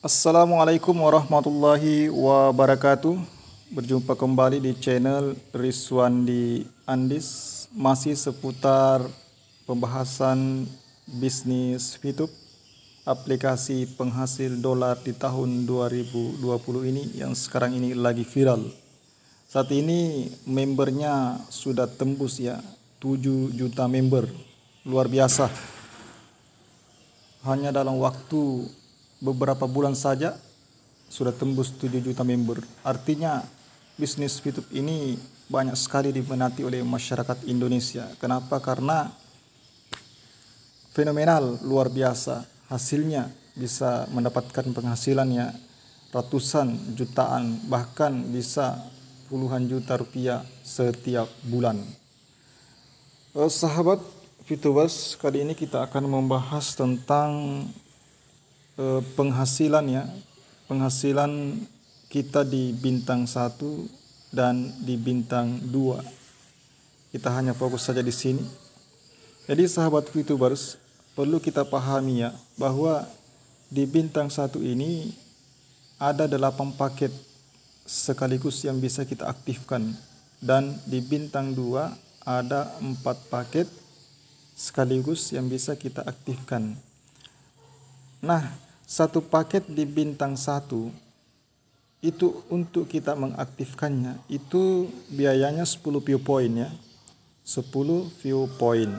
Assalamualaikum warahmatullahi wabarakatuh. Berjumpa kembali di channel Rizwandi Andis, masih seputar pembahasan bisnis YouTube, aplikasi penghasil dolar di tahun 2020 ini yang sekarang ini lagi viral. Saat ini membernya sudah tembus ya 7 juta member. Luar biasa. Hanya dalam waktu beberapa bulan saja sudah tembus 7 juta member. Artinya bisnis YouTube ini banyak sekali diminati oleh masyarakat Indonesia. Kenapa? Karena fenomenal, luar biasa. Hasilnya bisa mendapatkan penghasilannya ratusan jutaan, bahkan bisa puluhan juta rupiah setiap bulan. Sahabat VTubers, kali ini kita akan membahas tentang penghasilan kita di bintang 1 dan di bintang 2. Kita hanya fokus saja di sini. Jadi sahabat VTubers, perlu kita pahami ya bahwa di bintang 1 ini ada 8 paket sekaligus yang bisa kita aktifkan, dan di bintang 2 ada 4 paket sekaligus yang bisa kita aktifkan. Nah, satu paket di bintang 1 itu untuk kita mengaktifkannya itu biayanya 10 view point ya. 10 view point.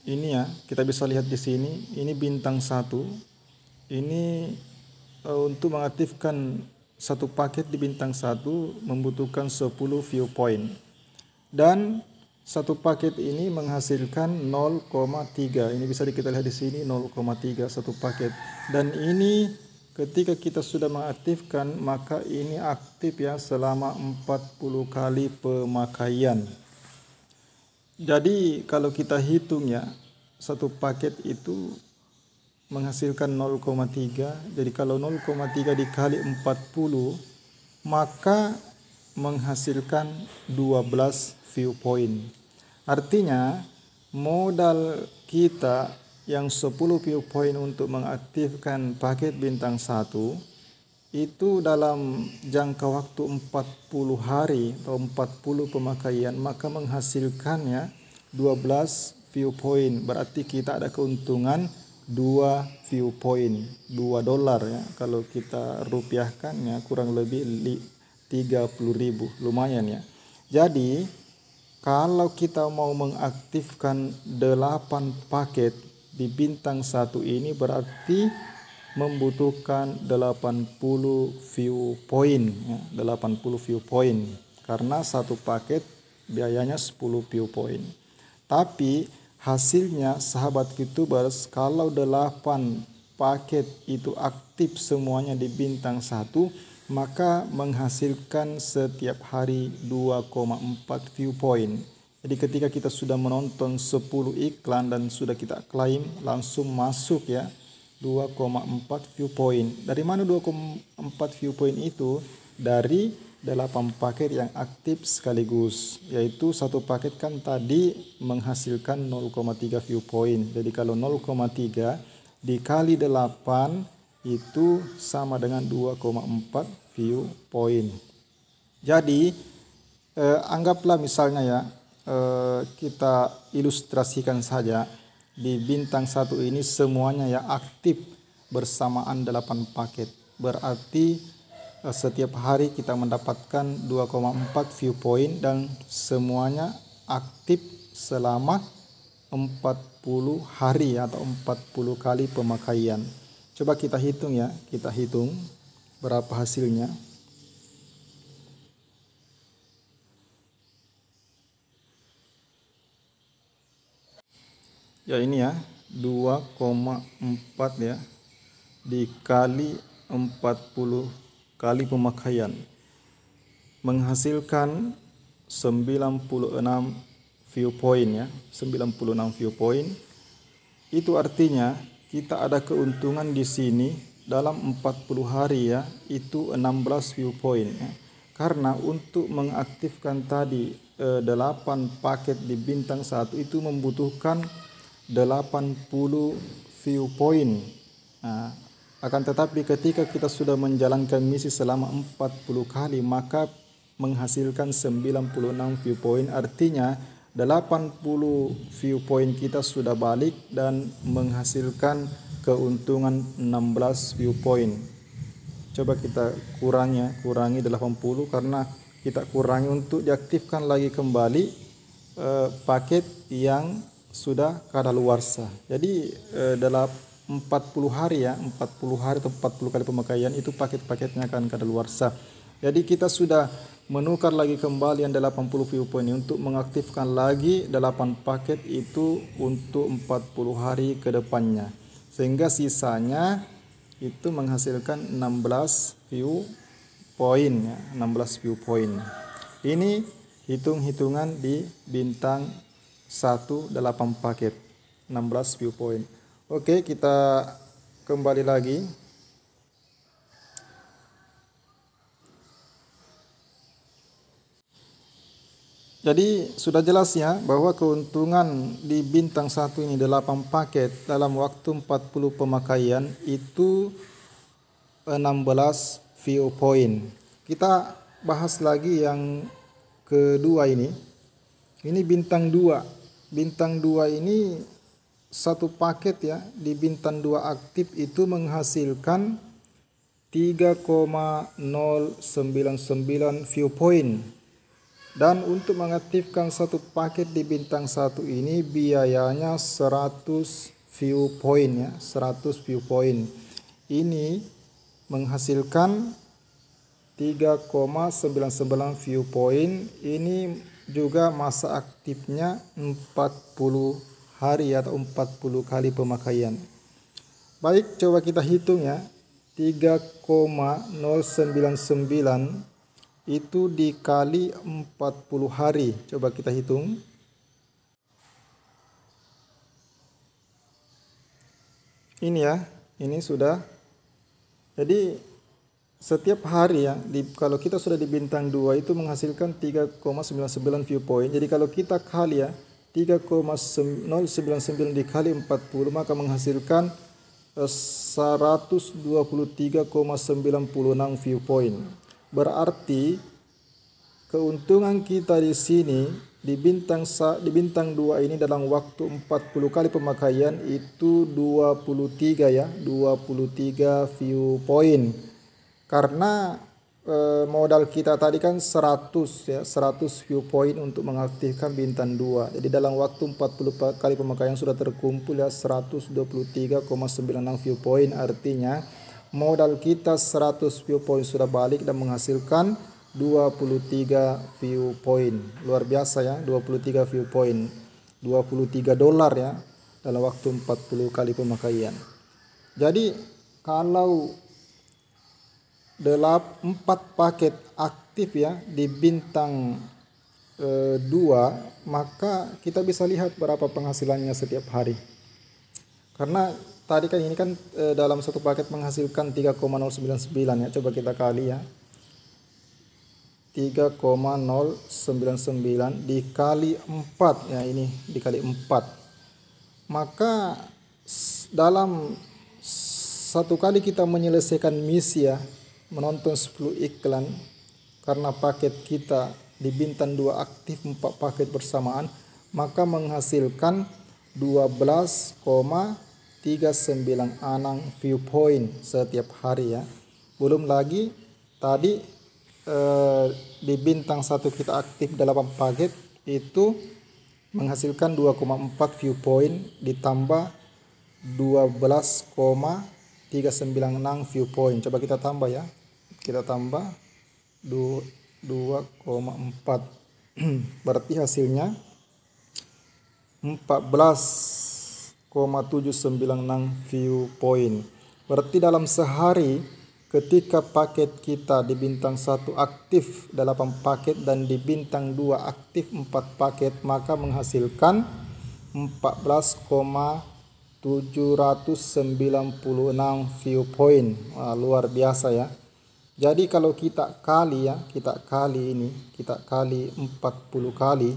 Ini ya, kita bisa lihat di sini, ini bintang 1. Ini untuk mengaktifkan satu paket di bintang 1 membutuhkan 10 view point. Dan satu paket ini menghasilkan 0,3. Ini bisa kita lihat di sini 0,3 satu paket. Dan ini ketika kita sudah mengaktifkan, maka ini aktif ya selama 40 kali pemakaian. Jadi kalau kita hitung ya, satu paket itu menghasilkan 0,3. Jadi kalau 0,3 dikali 40, maka menghasilkan 12 view point. Artinya modal kita yang 10 view point untuk mengaktifkan paket bintang 1 itu dalam jangka waktu 40 hari atau 40 pemakaian, maka menghasilkannya 12 view point. Berarti kita ada keuntungan 2 view point, 2 dolar ya. Kalau kita rupiahkan ya kurang lebih 30.000, lumayan ya. Jadi kalau kita mau mengaktifkan 8 paket di bintang 1 ini berarti membutuhkan 80 view point ya, 80 view point, karena satu paket biayanya 10 view point. Tapi hasilnya sahabat VTubers, kalau 8 paket itu aktif semuanya di bintang 1, maka menghasilkan setiap hari 2,4 view point. Jadi ketika kita sudah menonton 10 iklan dan sudah kita klaim, langsung masuk ya 2,4 view point. Dari mana 2,4 view point itu? Dari 8 paket yang aktif sekaligus, yaitu satu paket kan tadi menghasilkan 0,3 view point. Jadi kalau 0,3 dikali 8 itu sama dengan 2,4 view point. Jadi anggaplah misalnya ya, kita ilustrasikan saja di bintang 1 ini semuanya ya aktif bersamaan 8 paket. Berarti setiap hari kita mendapatkan 2,4 view point dan semuanya aktif selama 40 hari atau 40 kali pemakaian. Coba kita hitung ya, kita hitung berapa hasilnya. Ya ini ya, 2,4 ya, dikali 40 kali pemakaian. Menghasilkan 96 view point ya, 96 view point. Itu artinya kita ada keuntungan di sini dalam 40 hari ya, itu 16 view point ya. Karena untuk mengaktifkan tadi 8 paket di bintang 1 itu membutuhkan 80 view point. Nah, akan tetapi ketika kita sudah menjalankan misi selama 40 kali, maka menghasilkan 96 view point, artinya 80 view point kita sudah balik dan menghasilkan keuntungan 16 view point. Coba kita kurangi 80 karena kita kurangi untuk diaktifkan lagi kembali paket yang sudah kadaluarsa. Jadi dalam 40 hari ya, 40 hari atau 40 kali pemakaian itu paket-paketnya akan kadaluarsa. Jadi kita sudah menukar lagi kembali yang 80 view point untuk mengaktifkan lagi 8 paket itu untuk 40 hari ke depannya. Sehingga sisanya itu menghasilkan 16 view point ya, 16 view point. Ini hitung-hitungan di bintang 1 8 paket, 16 view point. Oke, kita kembali lagi. Jadi sudah jelas ya bahwa keuntungan di bintang 1 ini 8 paket dalam waktu 40 pemakaian itu 16 view point. Kita bahas lagi yang kedua ini. Ini bintang 2. Bintang 2 ini satu paket ya, di bintang 2 aktif itu menghasilkan 3,099 view point. Dan untuk mengaktifkan satu paket di bintang 1 ini biayanya 100 view point ya, 100 view point. Ini menghasilkan 3,99 view point. Ini juga masa aktifnya 40 hari atau 40 kali pemakaian. Baik, coba kita hitung ya. 3,099 itu dikali 40 hari. Coba kita hitung. Ini ya, ini sudah. Jadi setiap hari ya, kalau kita sudah di bintang 2 itu menghasilkan 3,99 view point. Jadi kalau kita kali ya, 3,099 dikali 40 maka menghasilkan 123,96 view point. Berarti keuntungan kita di sini di bintang 2 ini dalam waktu 40 kali pemakaian itu 23 ya, 23 view point. Karena modal kita tadi kan 100 ya, 100 view point untuk mengaktifkan bintang 2. Jadi dalam waktu 40 kali pemakaian sudah terkumpul ya 123,96 view point, artinya modal kita 100 view point sudah balik dan menghasilkan 23 view point. Luar biasa ya, 23 view point. $23 ya dalam waktu 40 kali pemakaian. Jadi kalau 4 paket aktif ya di bintang 2, maka kita bisa lihat berapa penghasilannya setiap hari. Karena tadi kan ini kan dalam satu paket menghasilkan 3,099 ya. Coba kita kali ya. 3,099 dikali 4 ya, ini dikali 4. Maka dalam satu kali kita menyelesaikan misi ya, menonton 10 iklan, karena paket kita di bintang 2 aktif 4 paket bersamaan, maka menghasilkan 12,396 view point setiap hari ya. Belum lagi tadi di bintang 1 kita aktif 8 paket itu menghasilkan 2,4 view point ditambah 12,396 view point. Coba kita tambah ya. Kita tambah 2,4. Berarti hasilnya 14,796 view point. Berarti dalam sehari ketika paket kita di bintang 1 aktif 8 paket dan di bintang 2 aktif 4 paket, maka menghasilkan 14,796 view point. Wah, luar biasa ya. Jadi kalau kita kali 40 kali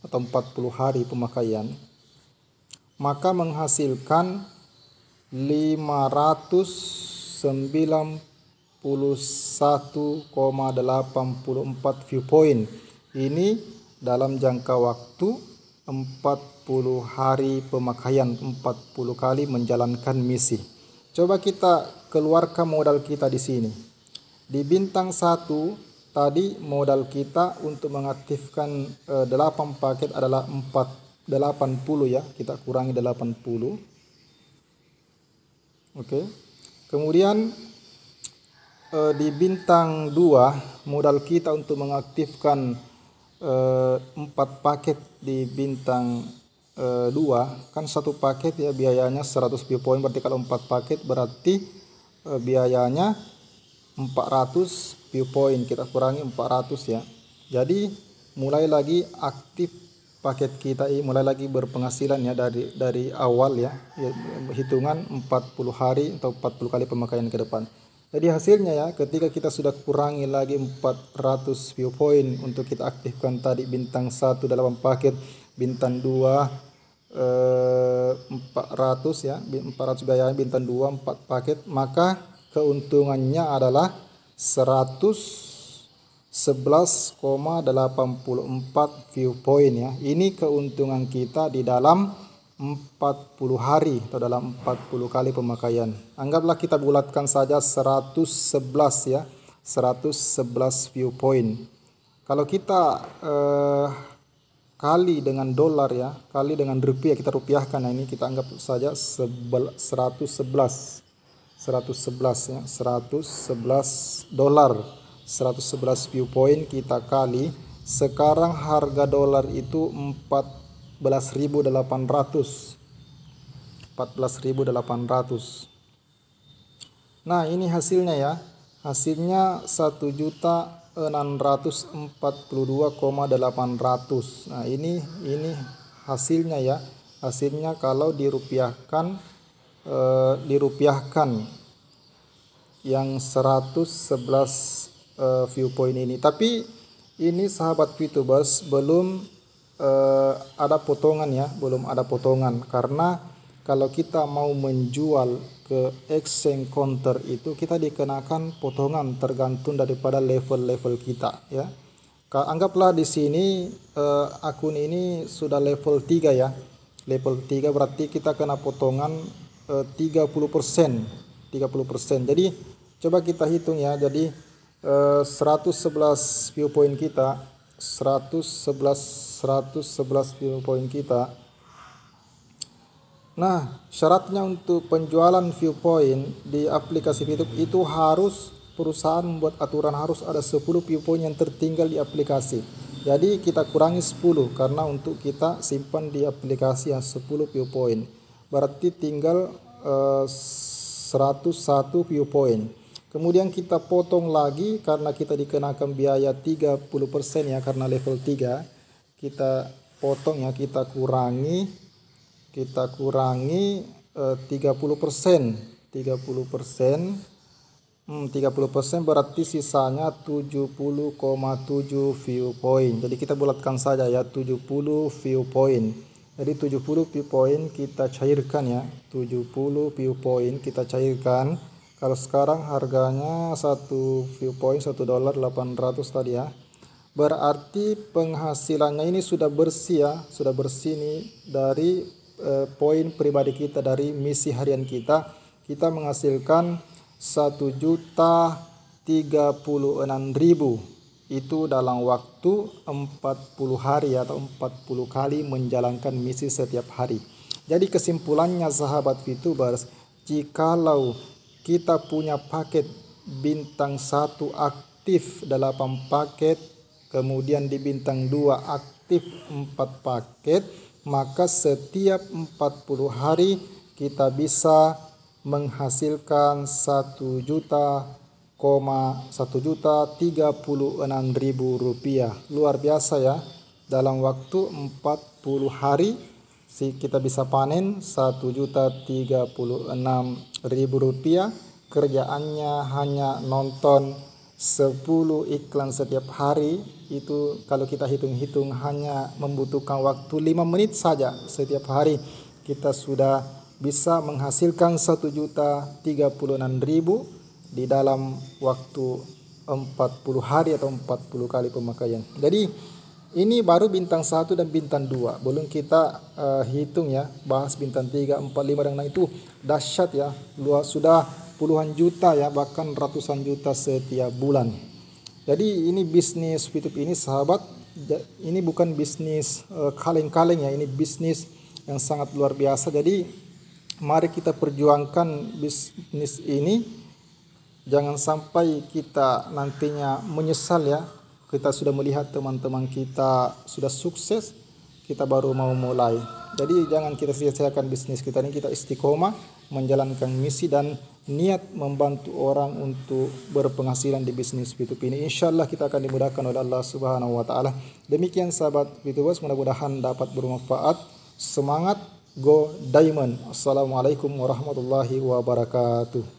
atau 40 hari pemakaian, maka menghasilkan 591,84 viewpoint. Ini dalam jangka waktu 40 hari pemakaian, 40 kali menjalankan misi. Coba kita keluarkan modal kita di sini. Di bintang 1 tadi modal kita untuk mengaktifkan 8 paket adalah 80 ya. Kita kurangi 80. Oke. Kemudian di bintang 2 modal kita untuk mengaktifkan 4 paket di bintang 2 kan satu paket ya biayanya 100 viewpoint, berarti kalau 4 paket berarti biayanya 400 viewpoint. Kita kurangi 400 ya. Jadi mulai lagi aktif paket kita ini, mulai lagi berpenghasilan ya dari awal ya, hitungan 40 hari atau 40 kali pemakaian ke depan. Jadi hasilnya ya, ketika kita sudah kurangi lagi 400 viewpoint untuk kita aktifkan tadi bintang 1 dalam paket, bintang 2 400 ya, 400 biaya bintang 2 4 paket, maka keuntungannya adalah 111,84 viewpoint ya. Ini keuntungan kita di dalam 40 hari atau dalam 40 kali pemakaian. Anggaplah kita bulatkan saja 111 ya, 111 viewpoint. Kalau kita kali dengan dolar ya, kali dengan rupiah, kita rupiahkan. Nah, ini kita anggap saja 111 ya, 111 dolar, 111 viewpoint kita kali. Sekarang harga dolar itu 14.800. Nah, ini hasilnya ya. Hasilnya 1.642.800. Nah, ini hasilnya ya. Hasilnya kalau dirupiahkan yang 111 viewpoint ini. Tapi ini sahabat VTubers belum ada potongan ya, belum ada potongan, karena kalau kita mau menjual ke exchange counter itu kita dikenakan potongan tergantung daripada level-level kita ya. Anggaplah di sini akun ini sudah level 3 ya. Level 3 berarti kita kena potongan 30%. Jadi coba kita hitung ya. Jadi 111 viewpoint kita, 111 viewpoint kita. Nah, syaratnya untuk penjualan viewpoint di aplikasi VTube itu harus perusahaan membuat aturan harus ada 10 viewpoint yang tertinggal di aplikasi. Jadi kita kurangi 10 karena untuk kita simpan di aplikasi yang 10 viewpoint. Berarti tinggal 101 viewpoint. Kemudian kita potong lagi karena kita dikenakan biaya 30% ya, karena level 3. Kita potong ya, kita kurangi 30%. 30% berarti sisanya 70,7 viewpoint. Jadi kita bulatkan saja ya, 70 viewpoint. Jadi 70 viewpoint kita cairkan ya, 70 viewpoint kita cairkan. Kalau sekarang harganya satu viewpoint $1.800 tadi ya. Berarti penghasilannya ini sudah bersih ya, sudah bersih nih dari poin pribadi kita, dari misi harian kita. Kita menghasilkan 1.036.000 itu dalam waktu 40 hari atau 40 kali menjalankan misi setiap hari. Jadi kesimpulannya sahabat VTubers, jikalau kita punya paket bintang 1 aktif 8 paket, kemudian di bintang 2 aktif 4 paket, maka setiap 40 hari kita bisa menghasilkan 1.136.000 rupiah. Luar biasa ya, dalam waktu 40 hari kita bisa panen 1.036.000 rupiah. Kerjaannya hanya nonton 10 iklan setiap hari. Itu kalau kita hitung-hitung hanya membutuhkan waktu 5 menit saja setiap hari. Kita sudah bisa menghasilkan 1.036.000 di dalam waktu 40 hari atau 40 kali pemakaian. Jadi ini baru bintang 1 dan bintang 2. Belum kita hitung ya, bahas bintang 3, 4, 5 dan 6 itu dahsyat ya. Sudah puluhan juta ya, bahkan ratusan juta setiap bulan. Jadi ini bisnis P2P ini sahabat, ini bukan bisnis kaleng-kaleng ya, ini bisnis yang sangat luar biasa. Jadi mari kita perjuangkan bisnis ini. Jangan sampai kita nantinya menyesal ya. Kita sudah melihat teman-teman kita sudah sukses, kita baru mau mulai. Jadi jangan kita sia-siakan bisnis kita ini, kita istiqomah menjalankan misi dan niat membantu orang untuk berpenghasilan di bisnis P2P ini. Insya Allah kita akan dimudahkan oleh Allah Subhanahu wa taala. Demikian sahabat P2Bers, mudah-mudahan dapat bermanfaat. Semangat, go diamond. Assalamualaikum warahmatullahi wabarakatuh.